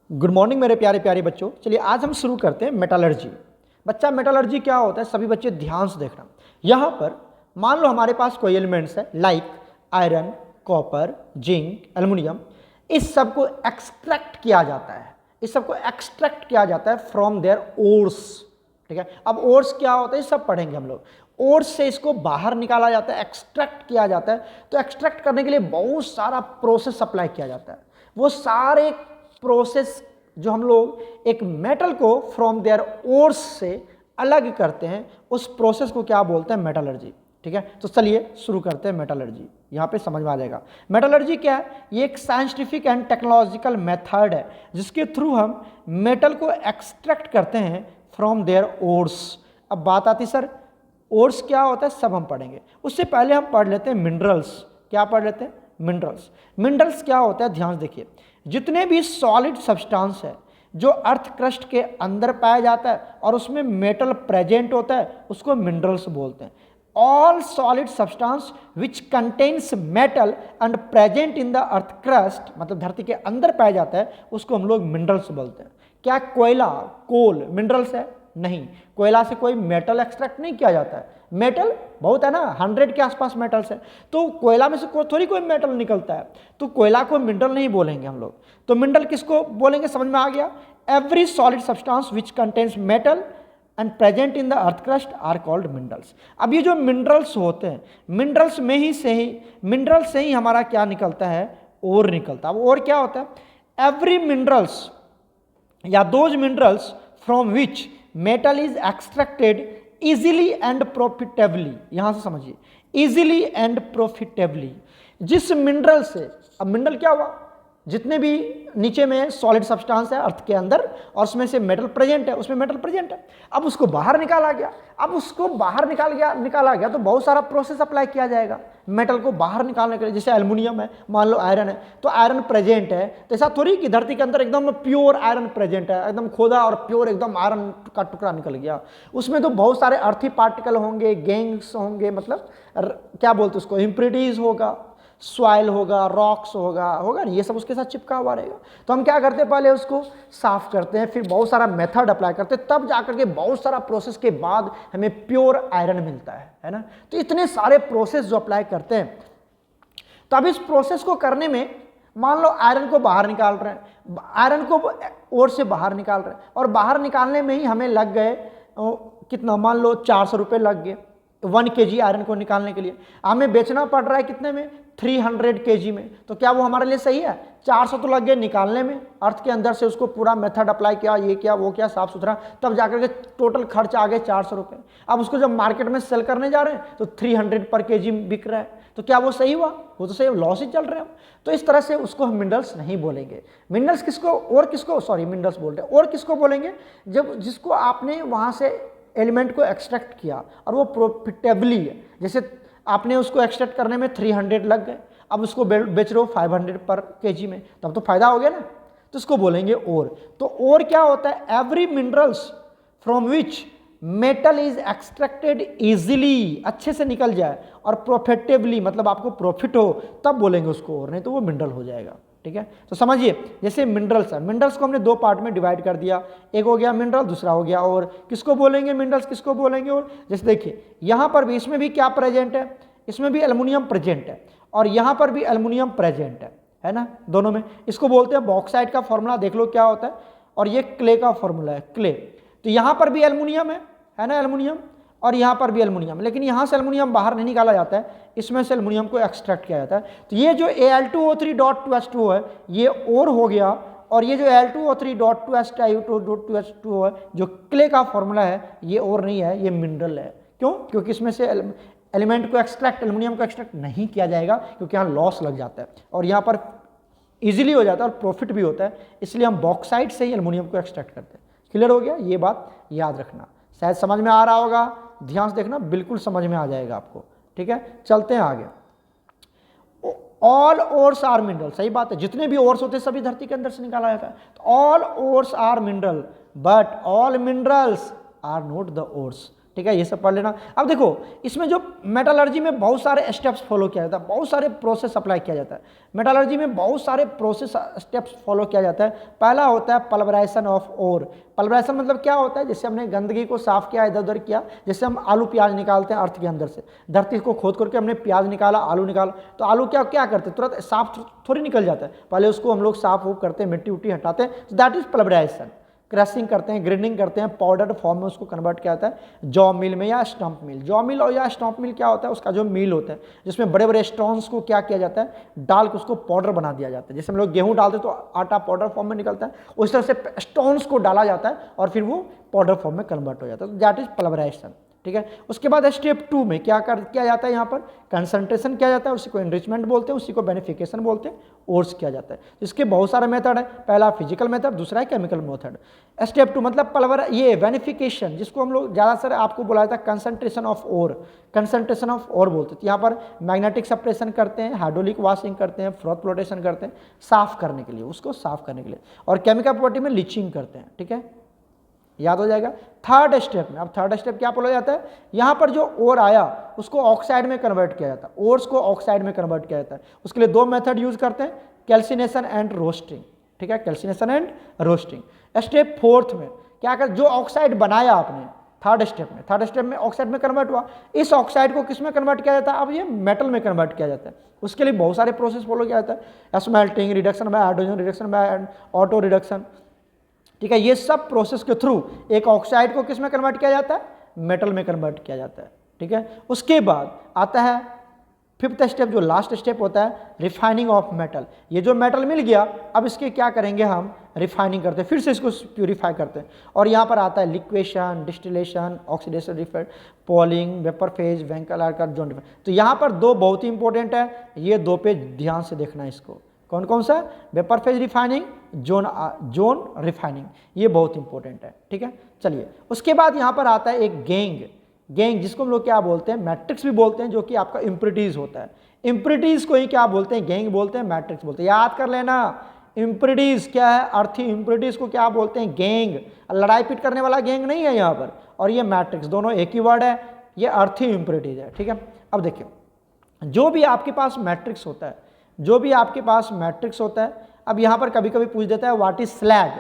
Good morning मेरे प्यारे प्यारे बच्चों। चलिए आज हम शुरू करते हैं मेटलर्जी। बच्चा मेटलर्जी क्या होता है, सभी बच्चे ध्यान से देखना। यहाँ पर मान लो हमारे पास कोई एलिमेंट्स है like iron, copper, zinc, aluminium. इस सब को एक्सट्रैक्ट किया जाता है, इस सब को एक्सट्रैक्ट किया जाता है फ्रॉम देयर ओर्स। ठीक है, अब ओर्स क्या होता है ये सब पढ़ेंगे हम लोग। ओर्स से इसको बाहर निकाला जाता है, एक्सट्रैक्ट किया जाता है। तो एक्सट्रैक्ट करने के लिए बहुत सारा प्रोसेस अप्लाई किया जाता है। वो सारे प्रोसेस जो हम लोग एक मेटल को फ्रॉम देयर ओर्स से अलग करते हैं, उस प्रोसेस को क्या बोलते हैं, मेटलर्जी। ठीक है, तो चलिए शुरू करते हैं मेटलर्जी। यहाँ पे समझ में आ जाएगा मेटलर्जी क्या है। ये एक साइंटिफिक एंड टेक्नोलॉजिकल मेथड है जिसके थ्रू हम मेटल को एक्सट्रैक्ट करते हैं फ्रॉम देयर ओर्स। अब बात आती सर ओर्स क्या होता है, सब हम पढ़ेंगे। उससे पहले हम पढ़ लेते हैं मिनरल्स। क्या पढ़ लेते हैं, मिनरल्स। मिनरल्स क्या होता है, ध्यान से देखिए। जितने भी सॉलिड सब्सटेंस है जो अर्थ क्रस्ट के अंदर पाया जाता है और उसमें मेटल प्रेजेंट होता है, उसको मिनरल्स बोलते हैं। All solid substance which contains metal and present in the earth crust, मतलब धरती के अंदर पाया जाता है, उसको हम लोग मिनरल्स बोलते हैं। क्या कोयला, कोल मिनरल्स है? नहीं, कोयला से कोई मेटल एक्सट्रैक्ट नहीं किया जाता है। मेटल बहुत है ना, 100 के आसपास मेटल्स है, तो कोयला में से थोड़ी कोई मेटल निकलता है, तो कोयला को मिनरल नहीं बोलेंगे हम लोग। तो मिनरल किसको बोलेंगे, समझ में आ गया। Every solid substance which contains metal and present in the earth crust are called minerals. अब ये जो मिनरल्स होते हैं, मिनरल्स से ही हमारा क्या निकलता है, ओर निकलता है। अब ओर क्या होता है, एवरी मिनरल्स या those minerals from which metal is extracted easily and profitably. यहां से समझिए, इजीली एंड प्रॉफिटेबली। जिस मिनरल से, अब मिनरल क्या हुआ, जितने भी नीचे में सॉलिड सब्सटेंस है अर्थ के अंदर और उसमें से मेटल प्रेजेंट है, उसमें मेटल प्रेजेंट है। अब उसको बाहर निकाला गया, अब उसको बाहर निकाला गया तो बहुत सारा प्रोसेस अप्लाई किया जाएगा मेटल को बाहर निकालने के लिए। जैसे एल्युमिनियम है, मान लो आयरन है, तो आयरन प्रेजेंट है, तो ऐसा थोड़ी कि धरती के अंदर एकदम प्योर आयरन प्रेजेंट है, एकदम खोदा और प्योर एकदम आयरन का टुकड़ा निकल गया। उसमें तो बहुत सारे अर्थी पार्टिकल होंगे, गैंग्स होंगे, मतलब क्या बोलते उसको, इम्प्योरिटीज होगा, सॉइल होगा, रॉक्स होगा ये सब उसके साथ चिपका हुआ रहेगा। तो हम क्या करते हैं, पहले उसको साफ करते हैं, फिर बहुत सारा मेथड अप्लाई करते हैं, तब जाकर के बहुत सारा प्रोसेस के बाद हमें प्योर आयरन मिलता है ना। तो इतने सारे प्रोसेस जो अप्लाई करते हैं, तो अब इस प्रोसेस को करने में मान लो आयरन को बाहर निकाल रहे हैं, आयरन को ओर से बाहर निकाल रहे हैं, और बाहर निकालने में ही हमें लग गए कितना, मान लो 400 रुपये लग गए 1 kg आयरन को निकालने के लिए। हमें बेचना पड़ रहा है कितने में, 300 kg में। तो क्या वो हमारे लिए सही है? 400 तो लग गए निकालने में, अर्थ के अंदर से उसको पूरा मेथड अप्लाई किया, ये किया वो किया, साफ सुथरा, तब जाकर के टोटल खर्च आ गए 400 रुपये। अब उसको जब मार्केट में सेल करने जा रहे हैं तो 300 पर kg बिक रहा है, तो क्या वो सही हुआ? वो तो सही, लॉस ही चल रहा है। तो इस तरह से उसको हम मिनरल्स नहीं बोलेंगे। मिनरल्स किसको, और किसको, सॉरी मिनरल्स बोल रहे हैं, और किसको बोलेंगे, जब जिसको आपने वहाँ से एलिमेंट को एक्सट्रैक्ट किया और वो प्रॉफिटेबली है। जैसे आपने उसको एक्सट्रैक्ट करने में 300 लग गए, अब उसको बेच रहे हो 500 पर kg में, तब तो फायदा हो गया ना, तो इसको बोलेंगे ओर। तो ओर क्या होता है, every minerals from which metal is extracted easily, अच्छे से निकल जाए, और प्रॉफिटेबली मतलब आपको प्रॉफिट हो, तब बोलेंगे उसको ओर, नहीं तो वो मिनरल हो जाएगा। ठीक है, तो समझिए जैसे मिनरल्स है, मिनरल्स को हमने 2 पार्ट में डिवाइड कर दिया, एक हो गया मिनरल, दूसरा हो गया और। किसको बोलेंगे मिनरल्स, किसको बोलेंगे और? जैसे देखिए यहाँ पर भी, इसमें भी क्या प्रेजेंट है, इसमें भी एल्युमिनियम प्रेजेंट है और यहाँ पर भी एल्युमिनियम प्रेजेंट है ना, दोनों में। इसको बोलते हैं बॉक्साइट का फॉर्मूला, देख लो क्या होता है, और ये क्ले का फॉर्मूला है, क्ले। तो यहाँ पर भी एल्युमिनियम है ना, एल्युमिनियम, और यहाँ पर भी एल्युमिनियम, लेकिन यहाँ से एल्युमिनियम बाहर नहीं निकाला जाता है, इसमें से एल्युमिनियम को एक्सट्रैक्ट किया जाता है। तो ये जो Al2O3.2H2 है ये और हो गया, और ये जो Al2O3.2H2 है जो क्ले का फॉर्मूला है, ये और नहीं है, ये मिनरल है। क्यों? क्योंकि इसमें से एलिमेंट को एक्सट्रैक्ट, एल्युमिनियम को एक्सट्रैक्ट नहीं किया जाएगा, क्योंकि यहाँ लॉस लग जाता है और यहाँ पर ईजिली हो जाता है और प्रॉफिट भी होता है, इसलिए हम बॉक्साइट से ही एल्युमिनियम को एक्सट्रैक्ट करते हैं। क्लियर हो गया, ये बात याद रखना। शायद समझ में आ रहा होगा, ध्यान से देखना, बिल्कुल समझ में आ जाएगा आपको। ठीक है, चलते हैं आगे। ऑल ओर्स आर मिनरल, सही बात है, जितने भी ओर्स होते हैं सभी धरती के अंदर से निकाला जाता है। तो all ores are mineral but all minerals are not the ores. ठीक है, ये सब पढ़ लेना। अब देखो इसमें जो मेटालर्जी में बहुत सारे स्टेप्स फॉलो किया जाता है, बहुत सारे प्रोसेस अप्लाई किया जाता है। मेटालर्जी में बहुत सारे प्रोसेस स्टेप्स फॉलो किया जाता है। पहला होता है पल्वराइजेशन ऑफ ओर। पल्वराइजेशन मतलब क्या होता है, जैसे हमने गंदगी को साफ किया, इधर उधर किया, जैसे हम आलू प्याज निकालते हैं अर्थ के अंदर से, धरती को खोद करके हमने प्याज निकाला, आलू निकाला, तो आलू क्या क्या करते हैं, तुरंत साफ थोड़ी निकल जाता है, पहले उसको हम लोग साफ वूफ करते हैं, मिट्टी उट्टी हटाते हैं, दैट इज पल्वराइजेशन। क्रशिंग करते हैं, ग्राइंडिंग करते हैं, पाउडर फॉर्म में उसको कन्वर्ट किया जाता है जॉ मिल में या स्टम्प मिल। जॉ मिल और या स्टम्प मिल क्या होता है, उसका जो मिल होता है जिसमें बड़े बड़े स्टोन्स को क्या किया जाता है, डाल के उसको पाउडर बना दिया जाता है। जैसे हम लोग गेहूं डालते तो आटा पाउडर फॉर्म में निकलता है, उस तरह से स्टोन्स को डाला जाता है और फिर वो पाउडर फॉर्म में कन्वर्ट हो जाता है, तो दैट इज पल्वराइजेशन। ठीक है, उसके बाद स्टेप 2 में क्या किया जाता है, यहाँ पर कंसंट्रेशन किया जाता है, उसी को एनरिचमेंट बोलते हैं, उसी को बेनिफिकेशन बोलते हैं, ओर्स किया जाता है। इसके बहुत सारे मेथड है, पहला फिजिकल मेथड, दूसरा है केमिकल मेथड। स्टेप 2 मतलब पल्वर ये बेनिफिकेशन, जिसको हम लोग ज़्यादातर आपको बुलाया था concentration of ore, concentration of ore बोलते थे। यहाँ पर मैग्नेटिक सप्रेशन करते हैं, हाइड्रोलिक वॉशिंग करते हैं, फ्रॉथ फ्लोटेशन करते हैं, साफ करने के लिए, उसको साफ करने के लिए, और केमिकल प्रॉपर्टी में लीचिंग करते हैं। ठीक है, याद हो जाएगा। थर्ड स्टेप में, अब थर्ड स्टेप क्या बोला जाता है, यहाँ पर जो ओर आया उसको ऑक्साइड में कन्वर्ट किया जाता है, ओर्स को ऑक्साइड में कन्वर्ट किया जाता है। उसके लिए 2 मेथड यूज करते हैं, कैल्सिनेशन एंड रोस्टिंग। ठीक है, कैल्सिनेशन एंड रोस्टिंग। स्टेप 4 में क्या कर, जो ऑक्साइड बनाया आपने थर्ड स्टेप में ऑक्साइड में कन्वर्ट हुआ, इस ऑक्साइड को किस में कन्वर्ट किया जाता है, अब ये मेटल में कन्वर्ट किया जाता है। उसके लिए बहुत सारे प्रोसेस फॉलो किया जाता है, smelting, reduction by hydrogen, reduction by auto reduction. ठीक है, ये सब प्रोसेस के थ्रू एक ऑक्साइड को किस में कन्वर्ट किया जाता है, मेटल में कन्वर्ट किया जाता है। ठीक है, उसके बाद आता है 5th स्टेप, जो लास्ट स्टेप होता है रिफाइनिंग ऑफ मेटल। ये जो मेटल मिल गया, अब इसके क्या करेंगे हम, रिफाइनिंग करते हैं, फिर से इसको प्यूरिफाई करते हैं, और यहाँ पर आता है liquation, distillation, oxidation, refine, poling, vapour phase, वेंकल आर्कर, जोन। तो यहाँ पर 2 बहुत ही इंपॉर्टेंट है, ये 2 पे ध्यान से देखना है इसको। कौन कौन सा, vapour phase refining, zone refining, ये बहुत इंपॉर्टेंट है। ठीक है, चलिए उसके बाद यहाँ पर आता है एक गैंग, जिसको हम लोग क्या बोलते हैं, मैट्रिक्स भी बोलते हैं, जो कि आपका इम्प्रिटीज होता है। इम्प्रिटीज को ही क्या बोलते हैं, गैंग बोलते हैं, मैट्रिक्स बोलते हैं। याद कर लेना, इम्प्रिटीज क्या है, अर्थी, इम्प्रिटीज को क्या बोलते हैं, गैंग। लड़ाई पीट करने वाला गैंग नहीं है यहाँ पर, और ये मैट्रिक्स, दोनों एक ही वर्ड है, ये अर्थी इम्प्रिटीज है। ठीक है, अब देखिए जो भी आपके पास मैट्रिक्स होता है, अब यहाँ पर कभी कभी पूछ देता है what is slag,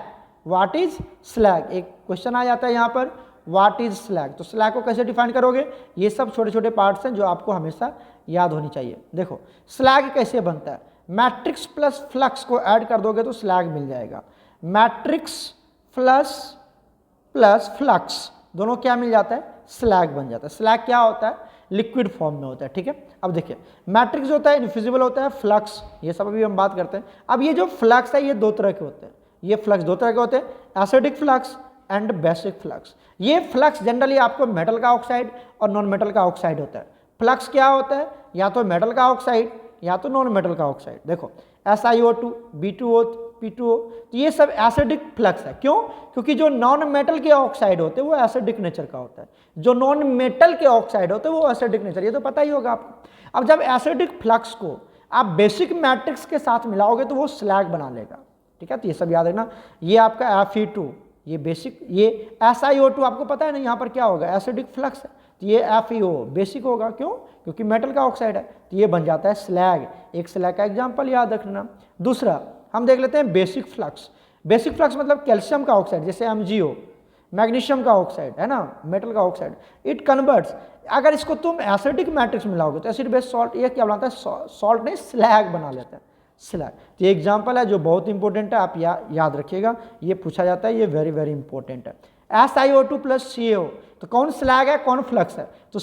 what is slag, एक क्वेश्चन आ जाता है यहाँ पर, व्हाट इज स्लैग। तो स्लैग को कैसे डिफाइन करोगे, ये सब छोटे छोटे पार्ट्स हैं जो आपको हमेशा याद होनी चाहिए। देखो स्लैग कैसे बनता है, मैट्रिक्स प्लस फ्लक्स को ऐड कर दोगे तो स्लैग मिल जाएगा। मैट्रिक्स प्लस फ्लक्स दोनों क्या मिल जाता है, स्लैग बन जाता है। स्लैग क्या होता है, लिक्विड फॉर्म में होता है। ठीक है, अब देखिए मैट्रिक्स होता है इनफिजिबल होता है, फ्लक्स ये सब अभी हम बात करते हैं। अब ये जो फ्लक्स है ये 2 तरह के होते हैं, ये फ्लक्स 2 तरह के होते हैं, acidic flux and basic flux. ये फ्लक्स जनरली आपको मेटल का ऑक्साइड और नॉन मेटल का ऑक्साइड होता है। फ्लक्स क्या होता है, या तो मेटल का ऑक्साइड या तो नॉन मेटल का ऑक्साइड। देखो SiO2, B2O, P2O, तो ये सब एसिडिक फ्लक्स है। क्यों, क्योंकि जो नॉन मेटल के ऑक्साइड होते हैं वो एसिडिक नेचर का होता है, जो नॉन मेटल के ऑक्साइड होते हैं वो एसिडिक नेचर, ये तो पता ही होगा आपको। अब जब एसिडिक फ्लक्स को आप बेसिक मैट्रिक्स के साथ मिलाओगे तो वो स्लैग बना लेगा। ठीक है, तो ये सब याद रखना। ये आपका Fe2, ये बेसिक, ये SiO2 आपको पता है ना, यहाँ पर क्या होगा, एसिडिक फ्लक्स है, तो ये FeO बेसिक होगा। क्यों, क्योंकि मेटल का ऑक्साइड है, तो ये बन जाता है स्लैग। एक स्लैग का एग्जांपल याद रखना। दूसरा हम देख लेते हैं बेसिक फ्लक्स। बेसिक फ्लक्स मतलब कैल्शियम का ऑक्साइड, जैसे MgO, मैग्नीशियम का ऑक्साइड है ना, मेटल का ऑक्साइड, इट कन्वर्ट्स। अगर इसको तुम एसिडिक मैट्रिक्स मिलाओगे तो एसिड बेस सॉल्ट, ये क्या बनाता है, सॉल्ट नहीं स्लैग बना लेता है, स्लैग। तो ये एग्जाम्पल है जो बहुत इंपॉर्टेंट है, आप याद रखिएगा, ये पूछा जाता है, ये वेरी वेरी इंपॉर्टेंट है। SiO2 प्लस CaO, तो कौन स्लैग है कौन फ्लक्स है, तो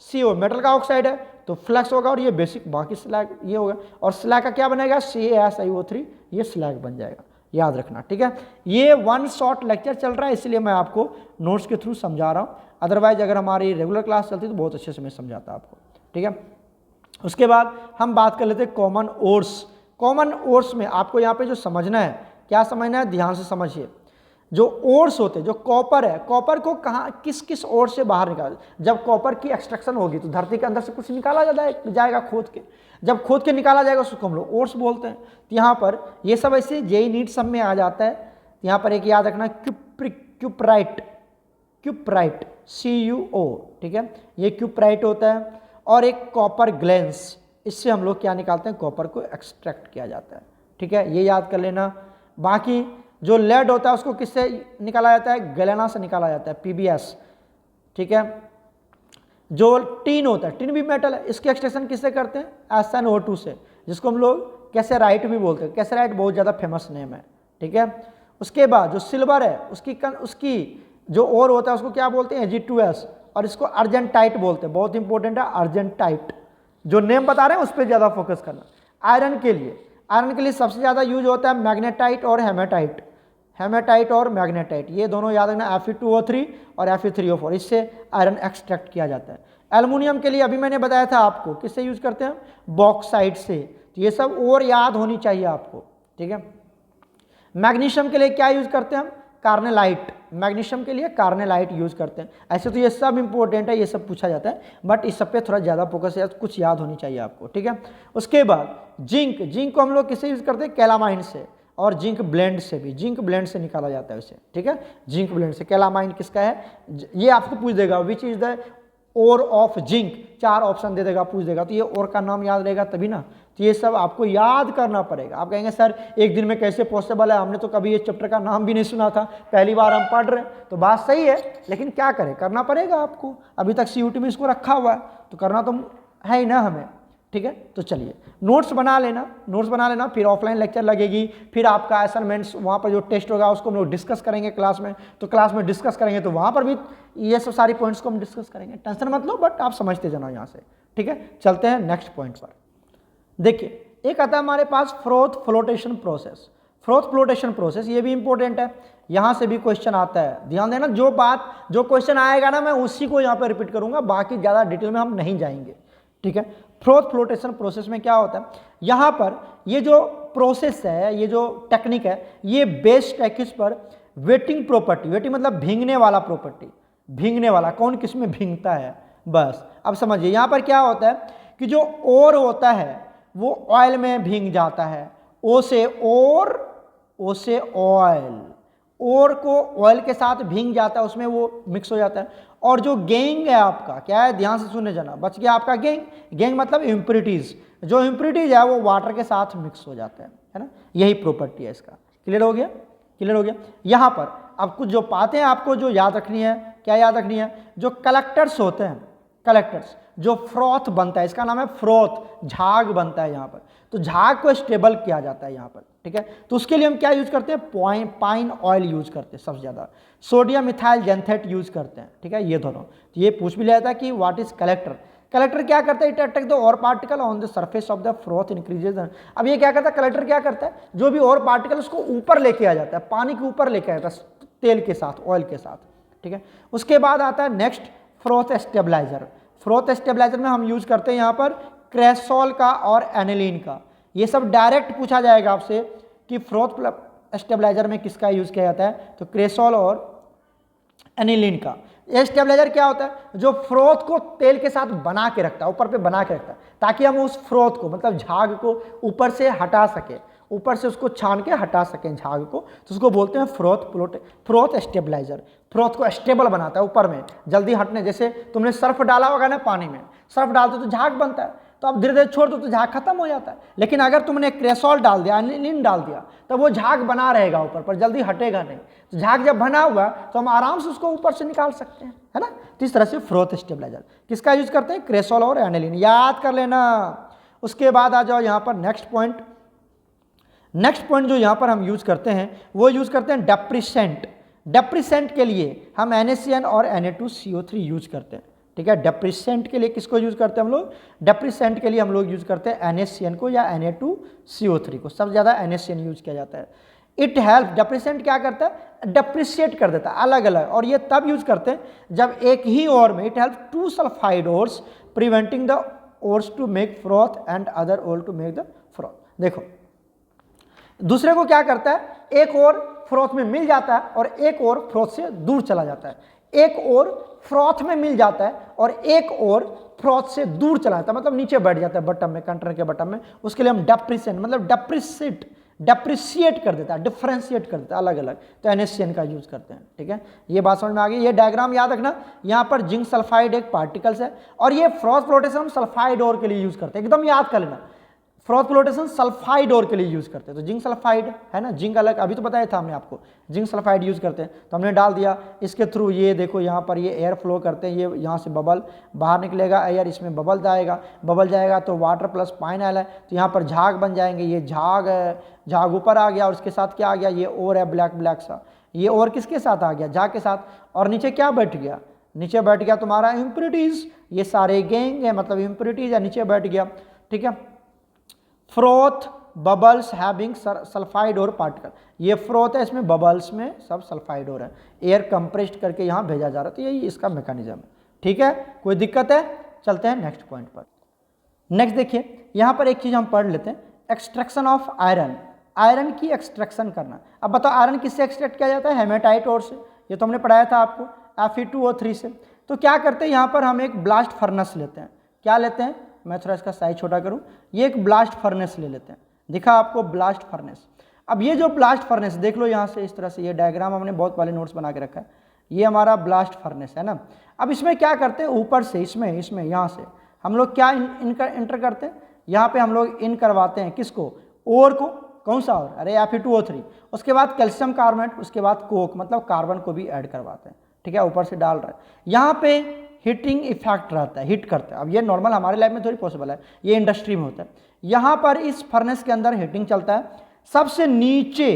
CO मेटल का ऑक्साइड है तो फ्लक्स होगा, और ये बेसिक बाकी स्लैग ये होगा, और स्लैग का क्या बनेगा, CaSiO3, ये स्लैग बन जाएगा, याद रखना। ठीक है, ये 1 शॉर्ट लेक्चर चल रहा है इसलिए मैं आपको नोट्स के थ्रू समझा रहा हूँ, अदरवाइज अगर हमारी रेगुलर क्लास चलती तो बहुत अच्छे से मैं समझाता आपको। ठीक है, उसके बाद हम बात कर लेते हैं कॉमन ओर्स। कॉमन ओर्स में आपको यहाँ पे जो समझना है, क्या समझना है, ध्यान से समझिए। जो ओर्स होते हैं, जो कॉपर है, कॉपर को कहाँ किस किस ओर से बाहर निकाल, जब कॉपर की एक्सट्रैक्शन होगी तो धरती के अंदर से कुछ निकाला जाएगा खोद के, जब खोद के निकाला जाएगा उसको हम लोग ओर्स बोलते हैं। तो यहाँ पर ये सब ऐसे जेई नीट सब में आ जाता है। यहाँ पर एक याद रखना, क्यूप्राइट, CuO, ठीक है, ये क्यूप्राइट होता है। और एक कॉपर ग्लेंस, इससे हम लोग क्या निकालते हैं, कॉपर को एक्सट्रैक्ट किया जाता है, ठीक है, ये याद कर लेना। बाकी जो लेड होता है उसको किससे निकाला जाता है, गैलेना से निकाला जाता है, PbS, ठीक है। जो टीन होता है, टीन भी मेटल है, इसके एक्सट्रैक्शन किससे करते हैं, SnO2 से, जिसको हम लोग कैसेराइट भी बोलते हैं। कैसेराइट बहुत ज़्यादा फेमस नेम है, ठीक है। उसके बाद जो सिल्वर है उसकी जो ओर होता है उसको क्या बोलते हैं, Ag2S, और इसको अर्जेंटाइट बोलते हैं, बहुत इंपॉर्टेंट है अर्जेंटाइट। जो नेम बता रहे हैं उस पर ज़्यादा फोकस करना। आयरन के लिए सबसे ज़्यादा यूज होता है मैग्नेटाइट और हेमेटाइट, हेमेटाइट और मैग्नेटाइट, ये दोनों याद रखना, Fe2O3 और Fe3O4, इससे आयरन एक्सट्रैक्ट किया जाता है। एल्युमिनियम के लिए अभी मैंने बताया था आपको, किससे यूज करते हैं, बॉक्साइट से, तो ये सब और याद होनी चाहिए आपको, ठीक है। मैग्नीशियम के लिए क्या यूज करते हैं हम, कार्नेलाइट, मैग्नीशियम के लिए कार्नेलाइट यूज करते हैं। ऐसे तो ये सब इंपॉर्टेंट है, ये सब पूछा जाता है, बट इस सब पे थोड़ा ज़्यादा फोकस है, कुछ याद होनी चाहिए आपको, ठीक है। उसके बाद जिंक को हम लोग किससे यूज करते हैं, कैलामाइन से, और जिंक ब्लेंड से भी, जिंक ब्लेंड से निकाला जाता है उसे, ठीक है, जिंक ब्लेंड से। कैलामाइन किसका है, ये आपको पूछ देगा which is the ore of zinc, 4 option दे देगा, पूछ देगा, तो ये ओर का नाम याद रहेगा तभी ना, तो ये सब आपको याद करना पड़ेगा। आप कहेंगे सर एक दिन में कैसे पॉसिबल है, हमने तो कभी ये चैप्टर का नाम भी नहीं सुना था, पहली बार हम पढ़ रहे हैं, तो बात सही है, लेकिन क्या करें, करना पड़ेगा आपको, अभी तक CUT में इसको रखा हुआ है तो करना तो है ही ना हमें, ठीक है। तो चलिए नोट्स बना लेना, फिर ऑफलाइन लेक्चर लगेगी, फिर आपका असाइनमेंट्स, वहाँ पर जो टेस्ट होगा उसको हम लोग डिस्कस करेंगे क्लास में, तो क्लास में डिस्कस करेंगे तो वहाँ पर भी ये सब सारी पॉइंट्स को हम डिस्कस करेंगे, टेंशन मत लो, बट आप समझते जाना यहाँ से, ठीक है। चलते हैं नेक्स्ट पॉइंट पर। देखिए एक आता है हमारे पास froth flotation process, froth flotation process, ये भी इंपॉर्टेंट है, यहाँ से भी क्वेश्चन आता है, ध्यान देना, जो क्वेश्चन आएगा ना मैं उसी को यहाँ पर रिपीट करूँगा, बाकी ज़्यादा डिटेल में हम नहीं जाएंगे, ठीक है। फ्रोथ फ्लोटेशन प्रोसेस में क्या होता है, यहाँ पर ये जो प्रोसेस है, ये जो टेक्निक है, ये बेस्ड है किस पर, वेटिंग प्रॉपर्टी, वेटिंग मतलब भींगने वाला प्रॉपर्टी, भींगने वाला, कौन किस में भींगता है, बस अब समझिए। यहाँ पर क्या होता है कि जो ओर होता है वो ऑयल में भींग जाता है, ओ से ऑयल, ओर को ऑयल के साथ भींग जाता है, उसमें वो मिक्स हो जाता है। और जो गेंग है आपका, क्या है, ध्यान से सुनने जाना, बच गया आपका गेंग मतलब इम्प्योरिटीज, जो इम्प्योरिटीज है वो वाटर के साथ मिक्स हो जाता है ना, यही प्रॉपर्टी है इसका। क्लियर हो गया। यहाँ पर अब कुछ जो बातें आपको जो याद रखनी है, क्या याद रखनी है, जो कलेक्टर्स होते हैं, कलेक्टर्स, जो फ्रॉथ बनता है, इसका नाम है फ्रॉथ, झाग बनता है यहाँ पर, तो झाग को स्टेबल किया जाता है यहाँ पर, ठीक है। तो उसके लिए हम क्या यूज करते हैं, पाइन ऑयल यूज करते हैं सबसे ज़्यादा, सोडियम मिथाइल जेंथेट यूज करते हैं, ठीक है, ये दोनों। तो ये पूछ भी लिया था कि व्हाट इज कलेक्टर, कलेक्टर क्या करता है, इट अटैक द और particle on the surface of the froth increases. अब ये क्या करता है, कलेक्टर क्या करता है, जो भी और पार्टिकल उसको ऊपर लेके आ जाता है, पानी के ऊपर लेके आता है, तेल के साथ, ऑयल के साथ, ठीक है। उसके बाद आता है next froth stabiliser. Froth stabiliser में हम यूज करते हैं यहाँ पर क्रेसोल का और एनिलीन का। ये सब डायरेक्ट पूछा जाएगा आपसे कि फ्रोथ स्टेबलाइजर में किसका यूज किया जाता है, तो क्रेसोल और एनिलीन का। ये स्टेबलाइजर क्या होता है, जो फ्रोथ को तेल के साथ बना के रखता है, ऊपर पे बना के रखता है, ताकि हम उस फ्रोथ को मतलब झाग को ऊपर से हटा सके, ऊपर से उसको छान के हटा सकें झाग को, तो उसको बोलते हैं फ्रोथ स्टेबलाइजर। फ्रोथ को स्टेबल बनाता है, ऊपर में जल्दी हटने, जैसे तुमने सर्फ डाला होगा ना पानी में, सर्फ डालते तो झाग बनता है, तो आप धीरे धीरे छोड़ दो तो झाग खत्म हो जाता है। लेकिन अगर तुमने क्रेसोल डाल दिया, एनिलीन डाल दिया, तो वो झाग बना रहेगा ऊपर पर, जल्दी हटेगा नहीं। तो झाग जब बना हुआ तो हम आराम से उसको ऊपर से निकाल सकते हैं, है ना। तो इस तरह से फ्रोथ स्टेबलाइजर किसका यूज करते हैं, क्रेसोल और एनिलीन, याद कर लेना। उसके बाद आ जाओ यहाँ पर नेक्स्ट पॉइंट जो यहाँ पर हम यूज करते हैं, वो यूज करते हैं डेप्रिसेंट। डेप्रिसेंट के लिए हम NaCN और Na2CO3 यूज करते हैं, ठीक है। डेप्रिसेंट के लिए किसको यूज करते हैं हम लोग, डेप्रिसेंट के लिए हम लोग यूज करते हैं NaCN को या Na2CO3 को, सबसे ज़्यादा NaCN यूज किया जाता है। इट हेल्प, डेप्रिसेंट क्या करता है, डेप्रिशिएट कर देता है अलग अलग, और ये तब यूज करते हैं जब एक ही ओर में, it help 2 sulphide ores preventing the ores to make froth and other ore to make the froth. देखो दूसरे को क्या करता है, एक और फ्रॉथ में मिल जाता है और एक और फ्रॉथ से दूर चला जाता है, एक और फ्रॉथ में मिल जाता है और एक और फ्रॉथ से दूर चला जाता है, मतलब नीचे बैठ जाता है बटन में, कंटेनर के बटन में, उसके लिए हम डेप्रिसेंट मतलब डेप्रिसिएट कर देता है, डिफ्रेंशिएट कर देता है अलग अलग, तो NaCN का यूज करते हैं। ठीक है, ये बात समझ में आ गई। ये डायग्राम याद रखना, यहाँ पर जिंक सल्फाइड एक पार्टिकल्स है और ये फ्रॉस्ट फ्लोटेशन हम सल्फाइड ओर के लिए यूज करते हैं, एकदम याद कर लेना। फ्रॉस्ट फ्लोटेशन सल्फाइड ओर के लिए यूज करते हैं, तो जिंक सल्फाइड है ना, जिंक अलग, अभी तो बताया था हमने आपको, जिंक सल्फाइड यूज करते हैं, तो हमने डाल दिया। इसके थ्रू ये देखो यहाँ पर ये एयर फ्लो करते हैं, ये यहाँ से बबल बाहर निकलेगा एयर, इसमें बबल जाएगा तो वाटर प्लस पाइनल है, तो यहाँ पर झाग बन जाएंगे, ये झाग है, झाग ऊपर आ गया और उसके साथ क्या आ गया, ये और है ब्लैक सा, ये और किसके साथ आ गया, झाग के साथ, और नीचे क्या बैठ गया, नीचे बैठ गया तुम्हारा इम्प्योरिटीज, ये सारे गैंग है मतलब इम्प्योरिटीज है, नीचे बैठ गया। ठीक है, फ्रोथ बबल्स हैविंग सल्फाइड और पार्टिकल, ये फ्रोथ है, इसमें बबल्स में सब सल्फाइड और है, एयर कंप्रेस्ड करके यहाँ भेजा जा रहा है, तो यही इसका मैकेनिज्म है। ठीक है, कोई दिक्कत है? चलते हैं नेक्स्ट पॉइंट पर। नेक्स्ट देखिए, यहाँ पर एक चीज़ हम पढ़ लेते हैं, एक्सट्रैक्शन ऑफ आयरन, आयरन की एक्सट्रैक्शन करना। अब बताओ आयरन किससे एक्सट्रैक्ट किया जाता है? हेमेटाइट ओर से, ये तो हमने पढ़ाया था आपको Fe2O3 से। तो क्या करते हैं, यहाँ पर हम एक ब्लास्ट फर्नेस लेते हैं, क्या लेते हैं, मैं थोड़ा इसका साइज छोटा करूं, ये एक ब्लास्ट फर्नेस ले लेते हैं, दिखा आपको ब्लास्ट फर्नेस। अब ये जो ब्लास्ट फर्नेस देख लो यहाँ से इस तरह से, ये डायग्राम हमने बहुत पहले नोट्स बना के रखा है, ये हमारा ब्लास्ट फर्नेस है ना। अब इसमें क्या करते हैं, ऊपर से इसमें यहाँ से हम लोग क्या इंटर करते हैं, यहाँ पे हम लोग इन करवाते हैं किसको, ओर को, कौन सा और, अरे Fe2O3, उसके बाद कैल्शियम कार्बोनेट, उसके बाद कोक मतलब कार्बन को भी ऐड करवाते हैं। ठीक है, ऊपर से डाल रहे हैं, यहाँ पे हीटिंग इफेक्ट रहता है, हीट करते हैं। अब ये नॉर्मल हमारे लैब में थोड़ी पॉसिबल है, ये इंडस्ट्री में होता है। यहाँ पर इस फर्नेस के अंदर हीटिंग चलता है, सबसे नीचे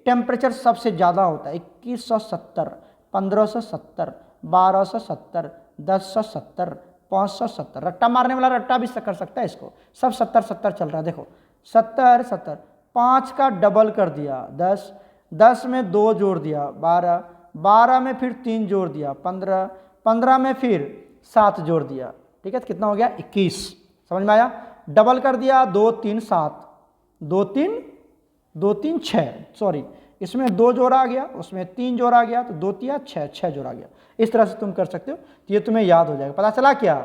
टेम्परेचर सबसे ज़्यादा होता है 2170, 1570, 1270, 1070, 570, रट्टा मारने वाला रट्टा भी कर सकता है इसको, सब 70 चल रहा है। देखो 70, 5 का डबल कर दिया 10, 10 में 2 जोड़ दिया 12, 12 में फिर 3 जोड़ दिया 15, 15 में फिर 7 जोड़ दिया। ठीक है, तो कितना हो गया 21, समझ में आया? डबल कर दिया 2 3 7, 2 3 6, सॉरी इसमें 2 जोड़ आ गया, उसमें 3 जोड़ आ गया, तो 2 3 6 जोड़ आ गया। इस तरह से तुम कर सकते हो, तो ये तुम्हें याद हो जाएगा। पता चला क्या?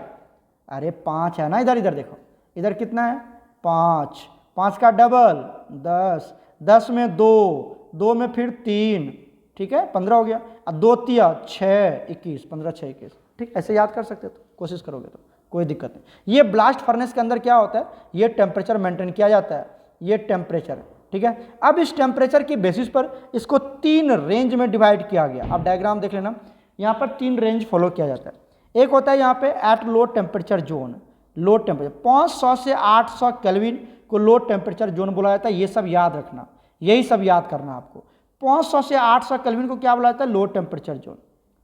अरे 5 है ना, इधर देखो, इधर कितना है 5, 5 का डबल 10, 10 में 2, 2 में फिर 3, ठीक है 15 हो गया, अब 2 3 6 21, 15 6 21। ठीक, ऐसे याद कर सकते हो, तो कोशिश करोगे तो कोई दिक्कत नहीं। ये ब्लास्ट फर्नेस के अंदर क्या होता है, ये टेम्परेचर मेंटेन किया जाता है, ये टेम्परेचर। ठीक है, अब इस टेम्परेचर की बेसिस पर इसको 3 रेंज में डिवाइड किया गया। अब डायग्राम देख लेना, यहाँ पर 3 रेंज फॉलो किया जाता है। एक होता है यहाँ पे at low temperature zone, low temperature 500 से 800 केल्विन को लो टेम्परेचर जोन बोला जाता है। ये सब याद रखना, यही सब याद करना आपको। 500 से 800 केल्विन को क्या बोला जाता है, लो टेम्परेचर जोन।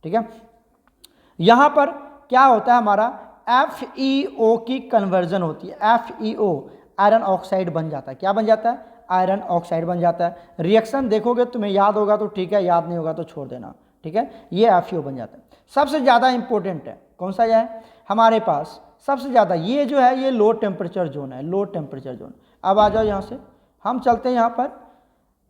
ठीक है, यहाँ पर क्या होता है, हमारा FeO की कन्वर्जन होती है। FeO आयरन ऑक्साइड बन जाता है। क्या बन जाता है? आयरन ऑक्साइड बन जाता है। रिएक्शन देखोगे तुम्हें याद होगा तो ठीक है, याद नहीं होगा तो छोड़ देना। ठीक है, ये FeO बन जाता है। सबसे ज़्यादा इंपॉर्टेंट है कौन सा है हमारे पास, सबसे ज़्यादा ये जो है ये लो टेम्परेचर जोन है, लो टेम्परेचर जोन। अब आ जाओ यहाँ से, हम चलते हैं यहाँ पर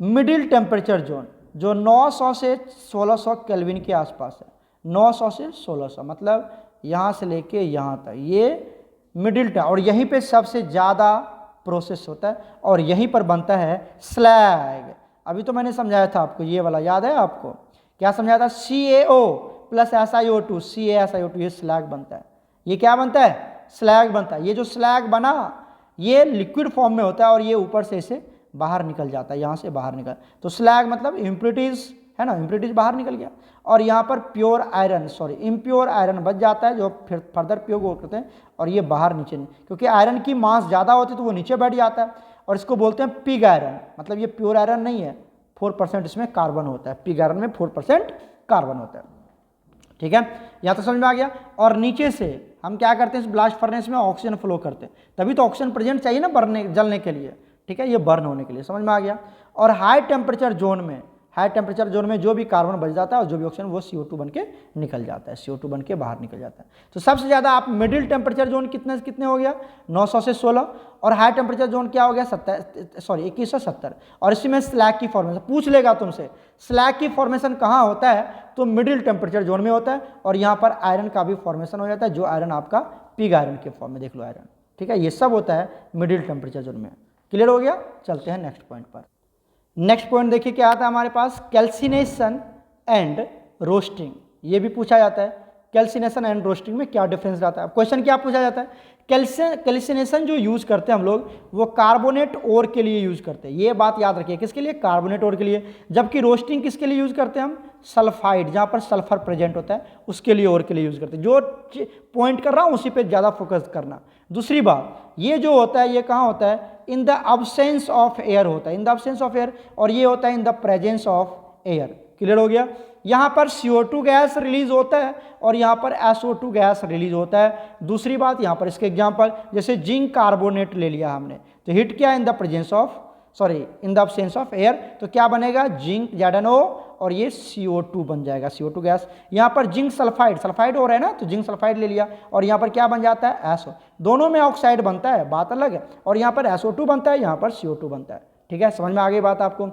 मिडिल टेम्परेचर जोन, जो 900 से 1600 केल्विन के आसपास है। 900 से 1600 मतलब यहाँ से लेके यहाँ तक, ये मिडिल टेम, और यहीं पे सबसे ज़्यादा प्रोसेस होता है और यहीं पर बनता है स्लैग। अभी तो मैंने समझाया था आपको, ये वाला याद है आपको? क्या समझाया था? CaO प्लस SiO2, CaSiO2, ये स्लैग बनता है। ये क्या बनता है? स्लैग बनता है। ये जो स्लैग बना ये लिक्विड फॉर्म में होता है और ये ऊपर से इसे बाहर निकल जाता है, यहाँ से बाहर निकल, तो स्लैग मतलब इम्प्योरिटीज है ना, इम्प्योरिटीज बाहर निकल गया। और यहाँ पर pure iron, sorry impure iron बच जाता है, जो फिर फर्दर प्योर करते हैं और ये बाहर नीचे नहीं, क्योंकि आयरन की मास ज़्यादा होती है तो वो नीचे बैठ जाता है और इसको बोलते हैं पिग आयरन। मतलब ये प्योर आयरन नहीं है, 4% इसमें कार्बन होता है, पिग आयरन में 4% कार्बन होता है। ठीक है, यहाँ तो समझ में आ गया। और नीचे से हम क्या करते हैं, इस ब्लास्ट फर्नेस में ऑक्सीजन फ्लो करते हैं, तभी तो ऑक्सीजन प्रेजेंट चाहिए ना बर्ने जलने के लिए। ठीक है, ये बर्न होने के लिए, समझ में आ गया। और हाई टेम्परेचर जोन में, हाई टेम्परेचर जोन में जो भी कार्बन बच जाता है और जो भी ऑक्सीजन वो CO2 बन के निकल जाता है, CO2 बन के बाहर निकल जाता है। तो सबसे ज़्यादा आप मिडिल टेम्परेचर जोन कितने हो गया, 900 से 16, और हाई टेम्परेचर जोन क्या हो गया 2170। और इसी में स्लैग की फॉर्मेशन पूछ लेगा तुमसे, स्लैग की फॉर्मेशन कहाँ होता है, तो मिडिल टेम्परेचर जोन में होता है। और यहाँ पर आयरन का भी फॉर्मेशन हो जाता है, जो आयरन आपका पिग आयरन के फॉर्म में, देख लो आयरन। ठीक है, ये सब होता है मिडिल टेम्परेचर जोन में। क्लियर हो गया? चलते हैं नेक्स्ट पॉइंट पर। नेक्स्ट पॉइंट देखिए क्या आता है हमारे पास, कैल्सिनेशन एंड रोस्टिंग। ये भी पूछा जाता है कैल्सिनेशन एंड रोस्टिंग में क्या डिफरेंस रहता है। क्वेश्चन क्या पूछा जाता है, कैल्सिनेशन जो यूज़ करते हैं हम लोग वो कार्बोनेट ओर के लिए यूज़ करते हैं, ये बात याद रखिए, किसके लिए, कार्बोनेट ओर के लिए। जबकि रोस्टिंग किसके लिए यूज़ करते हैं हम, सल्फाइड, जहाँ पर सल्फर प्रेजेंट होता है उसके लिए ओर के लिए यूज़ करते हैं। जो पॉइंट कर रहा हूँ उसी पे ज़्यादा फोकस करना। दूसरी बात, ये जो होता है ये कहाँ होता है, इन द अब्सेंस ऑफ एयर होता है, इन द अब्सेंस ऑफ एयर, और ये होता है in the presence of air. Clear हो गया। यहाँ पर CO2 गैस रिलीज होता है और यहाँ पर SO2 गैस रिलीज होता है। दूसरी बात, यहाँ पर इसके एग्जांपल जैसे जिंक कार्बोनेट ले लिया हमने, तो हिट क्या है, in the presence of in the absence of air, तो क्या बनेगा, जिंक ZnO और ये CO2 बन जाएगा, CO2 गैस। यहाँ पर जिंक सल्फाइड हो रहा है ना, तो जिंक सल्फाइड ले लिया और यहाँ पर क्या बन जाता है, SO, दोनों में ऑक्साइड बनता है, बात अलग है, और यहाँ पर SO2 बनता है, यहाँ पर CO2 बनता है। ठीक है, समझ में आ गई बात आपको,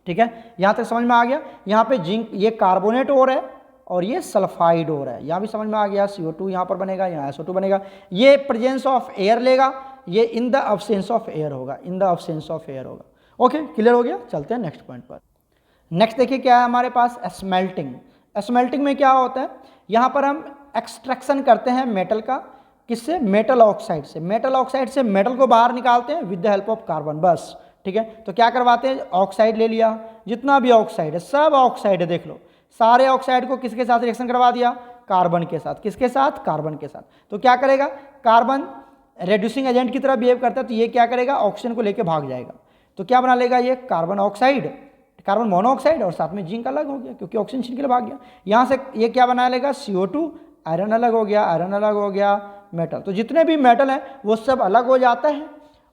ठीक है, यहाँ तक समझ में आ गया। यहाँ पे जिंक ये कार्बोनेट हो रहा है और ये सल्फाइड हो रहा है, यहाँ भी समझ में आ गया, CO2 यहाँ पर बनेगा, यहाँ SO2 बनेगा, ये प्रेजेंस ऑफ एयर लेगा, ये in the absence of air होगा, in the absence of air होगा। ओके, क्लियर हो गया। चलते हैं नेक्स्ट पॉइंट पर। नेक्स्ट देखिए क्या है हमारे पास, स्मेल्टिंग। स्मेल्टिंग में क्या होता है, यहाँ पर हम एक्सट्रैक्शन करते हैं मेटल का, किससे, मेटल ऑक्साइड से। मेटल ऑक्साइड से मेटल को बाहर निकालते हैं with the help of carbon, बस। ठीक है, तो क्या करवाते हैं, ऑक्साइड ले लिया, जितना भी ऑक्साइड है सब ऑक्साइड है, देख लो सारे ऑक्साइड को किसके साथ रिएक्शन करवा दिया, कार्बन के साथ। किसके साथ, कार्बन के साथ। तो क्या करेगा, कार्बन रेड्यूसिंग एजेंट की तरह बिहेव करता है, तो ये क्या करेगा, ऑक्सीजन को लेकर भाग जाएगा, तो क्या बना लेगा ये कार्बन ऑक्साइड, कार्बन मोनोऑक्साइड, और साथ में जिंक अलग हो गया क्योंकि ऑक्सीजन छीन के लिए भाग गया। यहाँ से ये क्या बना लेगा, CO2, आयरन अलग हो गया, आयरन अलग हो गया, मेटल। तो जितने भी मेटल हैं वो सब अलग हो जाता है,